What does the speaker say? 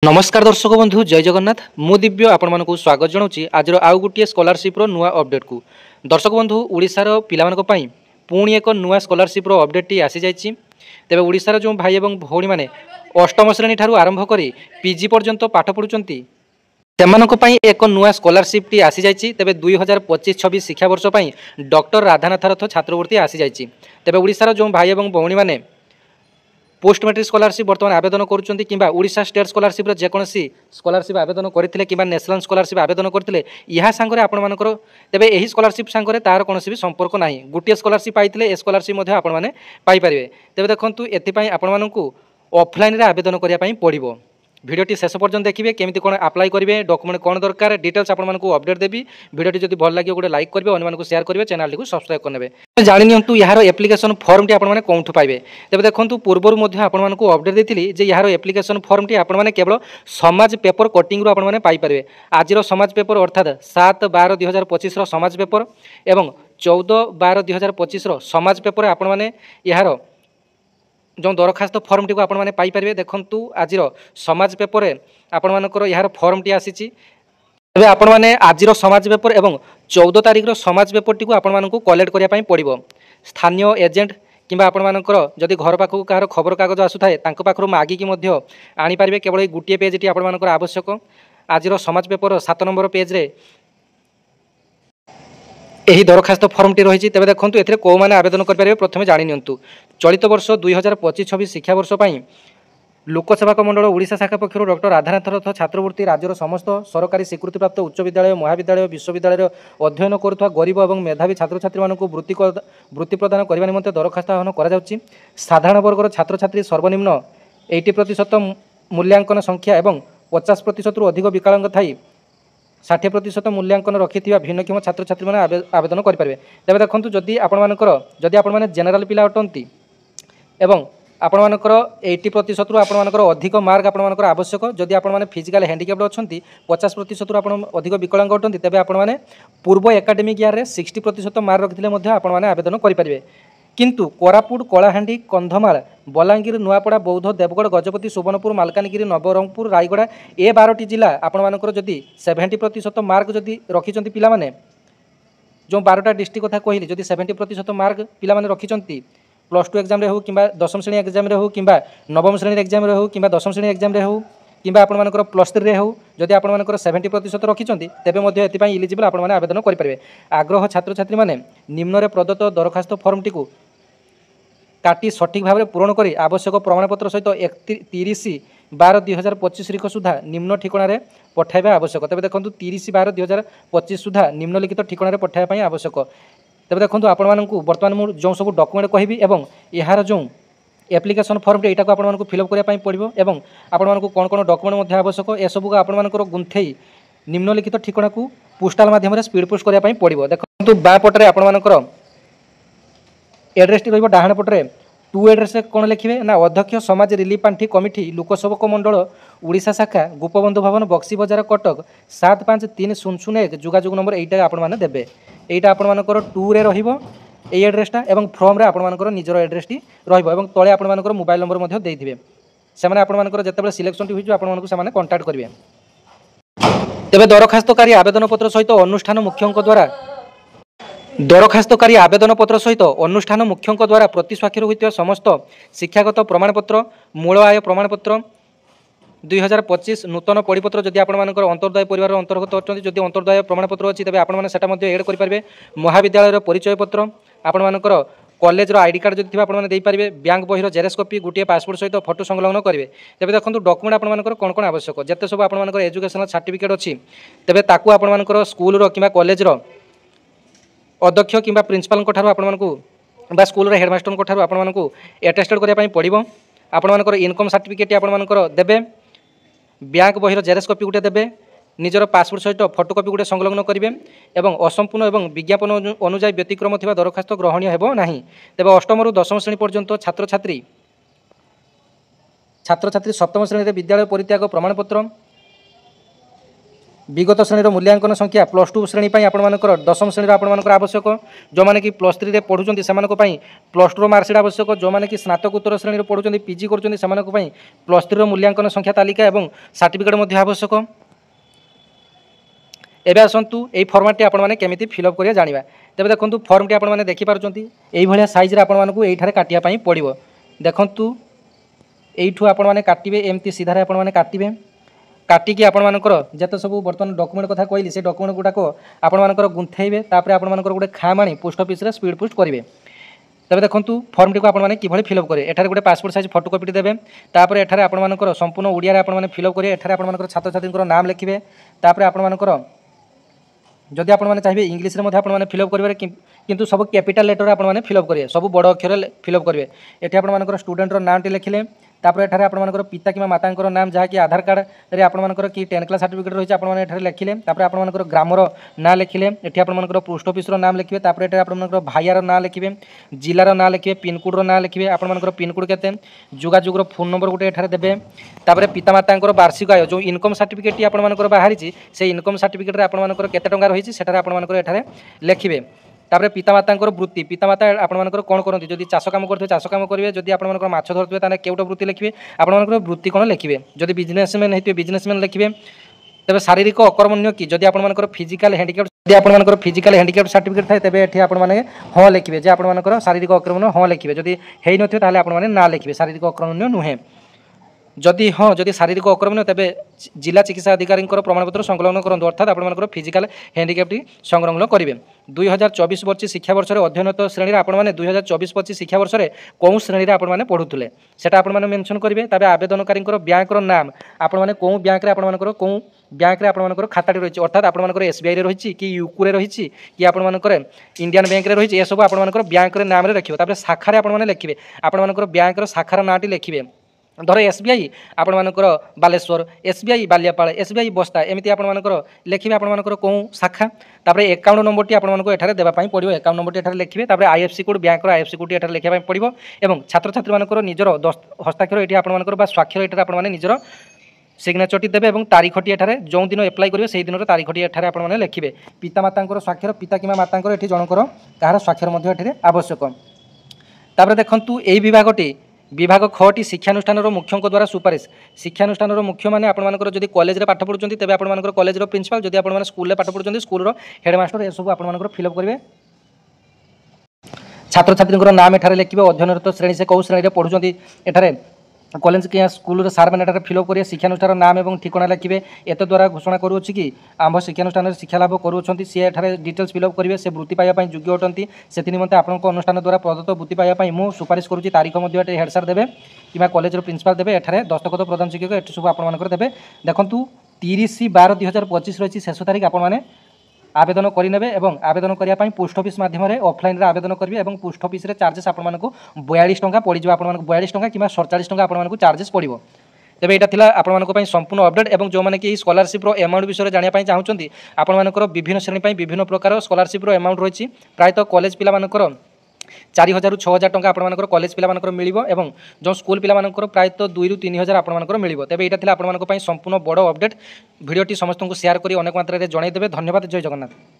नमस्कार दर्शक बंधु जय जगन्नाथ मु दिव्य आपण मानक स्वागत जनाऊँगी आज आउ गोटे स्कॉलरशिप नुआ अपडेट को। दर्शक बंधु ओडिशार पिलामानक पई पुणी एक नुआ स्कॉलरशिप अपडेट टी आसी जाइछि। तेबे ओडिशार जो भाई एवं भौणी माने अष्टम श्रेणी ठारू आरंभ करी पीजी पर्यंत पाठ पढुचंती सेमानक पई एक नुआ स्कॉलरशिप टी आसी जाइछि। तेबे 2025-26 शिक्षा वर्ष पई डॉक्टर राधानाथ रथ छात्रवृत्ति आसी जाइछि। तेबे ओडिशार जो भाई एवं भौणी माने पोस्ट मैट्रिक स्कॉलरशिप बर्तमान आवेदन करुँच कि ओडिशा स्टेट स्कॉलरशिप जेकोसी स्कॉलरशिप आवेदन करते कि नेशनल स्कॉलरशिप आवेदन करते यह सांगे आपंकर तेज यही स्कॉलरशिप सांगे तार कौन भी संपर्क ना गोटे स्कॉलरशिप पाई ए स्कॉलरशिप आपने पाइपर। तेज देखूँ एपाई आपण ऑफलाइन आवेदन करने पड़ो। भिडियोटी शेष पर्यंत देखिए केमी कौन अप्लाई करेंगे डॉक्यूमेंट कौन दरकार डिटेल्स आपको अपडेट देवी। भिडियोटी जब भल लगे गोटे लाइक करेंगे अन्य शेयर करेंगे चैनल को सब्सक्राइब करेंगे। जानी यार एप्लिकेशन फॉर्म टी आपने कौन पाइबे। तेज देखो पूर्वर आपको अपडेट देती यार एप्लिकेशन फॉर्म टी आपने केवल समाज पेपर कटिंग आपने पाइपर। आज समाज पेपर अर्थात 7/12/2025 समाज पेपर एवं 14/12/2025 समाज पेपर आपने यार जो दरखास्त फॉर्म टी आपने पाइपर। देखु आज समाज पेपर आपर यार फॉर्म टी आसी तेज आपने आज समाज पेपर एवं 14 तारिख समाज पेपर टी आपको कलेक्ट करने पड़ो। स्थानीय एजेंट कि आपर जदि घर पाखक कहार खबर कागज आसुए पाखर मागिकी आनीपारे। केवल गोटे पेज टी आपर आवश्यक। आज समाज पेपर 7 नंबर पेज्रे यही दरखास्त फॉर्म टी रही। तेज देखो ए कौ मैंने आवेदन करेंगे प्रथम जाणी। चलित वर्ष 2025-26 शिक्षा वर्ष पर लोकसेवा मंडल ओडिशा शाखा पक्षर डॉक्टर राधानाथ रथ छात्रवृत्ति राज्यर समस्त सरकारी स्वीकृतिप्राप्त उच्च विद्यालय महाविद्यालय विश्वविद्यालय अध्ययन करुवा गरीब और मेधावी छात्र छात्री मानक वृत्ति प्रदान करने निमंते दरखास्त आह्वान करा। साधारण वर्गर छात्र छात्री सर्वनिम्न 80% मूल्यांकन संख्या एवं 50% अधिक विकलांग थाई 60% मूल्यांकन रखि भिन्नक्षम छात्र छात्री मैंने आवेदन करेंगे। तेज देखो जदि आपण जेनेराल पिला अटंती एवं आपर 80% आपर अधिक मार्क आपर आवश्यक। जदि आपने फिजिकल हैंडिकैप्ड अच्छा 50% आप अधिक विकलांग अटंती तेज आपने पूर्व एकाडेमिक ईयर 60% मार्क रखिले आपने आवेदन करेंगे। किंतु कोरापुट कलाहांडी कंधमाल बलांगीर नुआपड़ा बौद्ध देवगढ़ गजपति सुवर्णपुर मालकानगिरी नवरंगपुर रायगड़ा ए 12टी जिला आपर जदि 70% मार्क जदि रखिंट पिलाने जो 12टा डिस्ट्रिक्ट कथा कहली जदि 70% मार्क पिलाने रखिंट +2 एग्जाम हो कि 10वीं श्रेणी एग्जाम हो कि नवम श्रेणी एग्जाम हो कि 10वीं श्रेणी एग्जाम हो कि आपर +3 हो जदि आपर 70% रखिंट तेज ये इलिजिबल आपने आवेदन करेंगे। आग्रह छात्र छात्री मैंने निम्न प्रदत्त दरखास्त फॉर्म टी काटी सठिक भाव पूरण कर आवश्यक प्रमाणपत्र सहित 31/12/2025 तारीख सुधा निम्न ठिकाण पठाइबा आवश्यक। तेज देखो 30/12/2025 सुधा निम्नलिखित ठिकाण पठाइबा आवश्यक। तेज देखो आपण बर्तमान मुझे जो सब डॉक्यूमेंट कहबी एवं यार जो एप्लिकेशन फॉर्म टी को आपको फिलअप करने पड़ो एवं आपको कौन कौन डॉक्यूमेंट आवश्यक ए सबको आपर गुंथई निम्नलिखित ठिकाना को पोस्टाल माध्यम स्पीड पोस्ट करने पड़ो। देखो बापटे आपर एड्रेस टी डाहाण पटे टू एड्रेस कौन लिखे ना अध्यक्ष समाज रिलीफ पांठी कमिटी लोकसेवक मंडल ओडिशा शाखा गोपबंधु भवन बक्सी बजार कटक 753001 जोगाजोग नंबर यहीटा आपे यहाँ आपर टू रे रही एड्रेसटा एवं फ्रम आपर निजर एड्रेस टी रही तले मोबाइल नंबर देते से आपते सिलेक्शन टी हो आपको कंटाक्ट करेंगे। तेज दरखास्तकारी आवेदन पत्र सहित अनुष्ठान मुख्यों द्वारा दरखास्तकारी आवेदन पत्र सहित अनुष्ठान मुख्यों द्वारा प्रति स्वाक्षर होता समस्त शिक्षागत प्रमाणपत्र मूल आय प्रमाणपत्र 2025 नूतन परिपत्र जदि आपर अंतर्दय परिवार अंतर्गत अच्छा जदि अंतर्दय प्रमाणपत्र अच्छी तेज आपड़ा एड करेंगे। महाविद्यालय परिचय पत्र आपर कॉलेज आईडी कार्ड जब आपने पारे बैंक बही जेरेक्स कॉपी गोटे पासपोर्ट सहित फोटो संलग्न करेंगे। तेज देखो डॉक्यूमेंट आपर कौन कौन आवश्यक जिते सब आपर एजुकेशनल सर्टिफिकेट अच्छी तेज ताकू आपर स्कूल कि कॉलेज अध्यक्ष कि प्रिंसिपाल आपको स्कूल हेडमास्टर आपको एटेस्टेड करने पड़ो। आपर इनकम सर्टिफिकेट आपर देवे बैंक बही जेरेक्स कॉपी गोटे देवे निजर पासपोर्ट सहित फोटोकॉपी गोटे संलग्न करेंगे एवं असंपूर्ण एवं विज्ञापन अनुजाई व्यतिक्रम थी दरखास्त ग्रहणीय हो ना। तेज 8 ରୁ 10 श्रेणी पर्यंत छात्र छात्री 7म श्रेणी विद्यालय परित्याग प्रमाणपत्र विगत श्रेणी मूल्यांकन संख्या +2 श्रेणी आपर दशम श्रेणी आपर आवश्यक जो मैंने कि +3 रे पढ़ुं से +2 मार्कसीट आवश्यक जो मैंने कि स्नातकोत्तर श्रेणी पढ़ुं पीजी कर +3 मूल्यांकन संख्या तालिका और सर्टिफिकेट आवश्यक। एबे आसतु यही फर्माटी आपने केमी फिलअप करिया जानिबा। तेबे देखंतु फर्मटी आपने देखिपारुचंती एई भलिया साइज रे आपनमानकु एइठारे काटिया पई पड़िबो। देखंतु एइठु आपने काटिबे एमती सीधारे आपने काटिबे काटिकी आपणमानकर जत सब बर्तमान डॉक्यूमेंट कथा कहली से डॉक्यूमेंट गुड़ाक आपणमानकर गुंथेबे तापर आपणमानकर गोटे खाम आनी पोस्ट ऑफिस रे स्पीड पोस्ट करेंगे। तबे देखंतु फॉर्मटी को आपने किभली फिलअप करेंगे एठारे गोटे पासपोर्ट साइज फोटो कॉपी देबे तापर एठारे आपणमानकर संपूर्ण ओडिया रे आपने फिलअप करेंगे। एठारे आपणमानकर छात्र छात्री नाम लिखिबे तापर आपणमानकर जदि आपने चाहिए इंग्लीश में आपने फिलअप करेंगे किंतु सब कैपिटल लेटर आपने फिलअप करेंगे सब बड़ अक्षर फिलअप करेंगे। ये आपंकर स्टूडेंटर नाम टी लिखिले तापर एठारे आपंकर पिता कि माता नाम जहाँकि आधार कार्ड रे आपंकर कि 10th क्लास सर्टिफिकेट रही है लिखिले तापर आपंकर ग्रामर ना लिखिले ये आपंकर पोस्ट ऑफिस नाम लिखिए तापर एठारे आपंकर भाइयार ना लिखिए जिलार ना लिखिए पिनकोड ना लिखिए आपंकर पिनकोड केते जोगाजोगर फोन नंबर गोटे एठारे देबे तापर पिता मातांकर वार्षिक आय जो इनकम सर्टिफिकेट आपंकर बाहरी से इनकम सर्टिफिकेट रे आपंकर केते टंका रही सेठारे आपंकर एठारे लिखिए। तापर पितामातांकर वृत्ति पितामाता आपंकर कौन करते जदि चाष कम करते चाष कम करेंगे जदि आपंकर माछ धरते ताने केउट वृत्ति लिखिए आपंकर वृत्ति कौन लिखिए जदि बिजनेसमैन होते बिजनेसमैन लिखिए। तेज शारीरिक अकर्मण्य कि जदि आपंकर फिजिकल हैंडिकैप जदि आपंकर फिजिकल हैंडिकैप सर्टिफिकेट थाए तेबे एठी आपने हाँ लिखिए जे आपंकर शारीरिक अकर्मण्य हाँ लिखिए जदि है नथिबे ताले आपने ना लिखिए शारीरिक अकर्मण्य नुहे जदि हाँ जदि शारीरिक अकर्मण्य तेबे जिला चिकित्सा अधिकारी प्रमाणपत्र संकलन करूँ अर्थात आपंकर फिजिकल हैंडिकैप्टी संलग्न करेंगे। 2024 वर्ष शिक्षा वर्ष अध्ययनरत श्रेणी आपने 2024-25 शिक्षा वर्ष कौ श्रेणी आपने पढ़ुले से आपने मेंशन करेंगे। तबे आवेदनकारी बैंक नाम आपने कौ बैंक आपंकर कौ बैंक आपंकर खाताटी रही अर्थात आपंकर SBI रही कि यूको रही कि आपंकर इंडियन बैंक रही यह सब आपंकर बैंक नाम रखिए। शाखा आपने लिखिए आपंकर बैंक शाखार नाटी लिखिए धर SBI आपंकर बालेश्वर SBI बालियापाल SBI बस्ता एमती आपंकर लिखिए आपंकर कौ शाखा तापर एकाउंट नंबर टी आपको एठारे देवाई पड़ो एकाउंट नंबर टी एठारे लिखिए तापर IFSC code bank IFSC code एठारे लिखा पड़ो और छात्र छात्री मानकर निजर हस्ताक्षर ये आपंकर स्वाक्षर ये आपने निजर सिग्नेचर टी देवे और तारीखटी एठारे जो दिन एप्लाई करेंगे से दिन तारीखटी एठारे आपने लिखिए पिता मातांकर स्वाक्षर पिता कि मातांकर ये जनकर कहार स्वाक्षर एठारे आवश्यक। तापर देखंतु एई विभागटी विभाग खटी शिक्षानुष्ठान मुख्यों द्वारा सुपारिश शिक्षानुष्ठान मुख्य मैंने आपंकर जब कॉलेज पाठ पढ़ुं तेज आपंकर कॉलेज प्रिंसिपाल जब आप स्कूल पाठ पढ़ुं स्कूल हेडमास्टर यह सब आपंकर फिलअप करेंगे। छात्र छात्री नाम एठारे लिखिए अध्ययनरत श्रेणी से कौ श्रेणी पढ़ुं एठारे कॉलेज के स्कूल सार मैंने फिलअप करेंगे शिक्षानुष्ठान नाम और ठिकाना लिखिए एत द्वारा घोषणा करुच्ची कि आम शिक्षानुष्ठान शिक्षा लाभ करुँच सी एठारे डिटेल्स फिलअप करेंगे से वृत्ति पाइबा योग्य अटंती से निमंते आपंक अनुष्ठान द्वारा प्रदत्त वृत्ति पाइबा मुझे सुपारिश करुच्ची तारीख हेड सार देवे कि कॉलेज प्रिंसिपाल देवे एठारे दस्तखत प्रधान शिक्षक ये सब आपंकर देवे। देखूँ 30/12/2025 रही शेष तारीख आपने आवेदन करेंगे और आवेदन करने पोस्ट ऑफिस माध्यम ऑफलाइन आवेदन करेंगे और पोस्ट ऑफिस चार्जेस आपको 42 टंका पड़ जाए 42 टंका कि 47 टंका आपको चार्जेस पड़ो। तेज यहाँ आपंप संपूर्ण अपडेट और जो मैंने कि स्कॉलरशिप एमाउंट विषय जानापी चाहूँगी आपंकर विभिन्न श्रेणी विभिन्न प्रकार स्कॉलरशिप एमाउंट रही प्रायतः कॉलेज पिलामानकर 4000 ରୁ 6000 टंका आपंकर कॉलेज पिलामानकर मिलिबो एवं जो स्कूल पिलामानकर प्रायतः 2 ରୁ 3000 आपंकर मिलिबो। तेबे एटा थिला आपंकर संपूर्ण बड़ अपडेट भिडियोटी समस्त को शेयर करी अनेक मात्रा रे जणाई देबे। धन्यवाद। जय जगन्नाथ।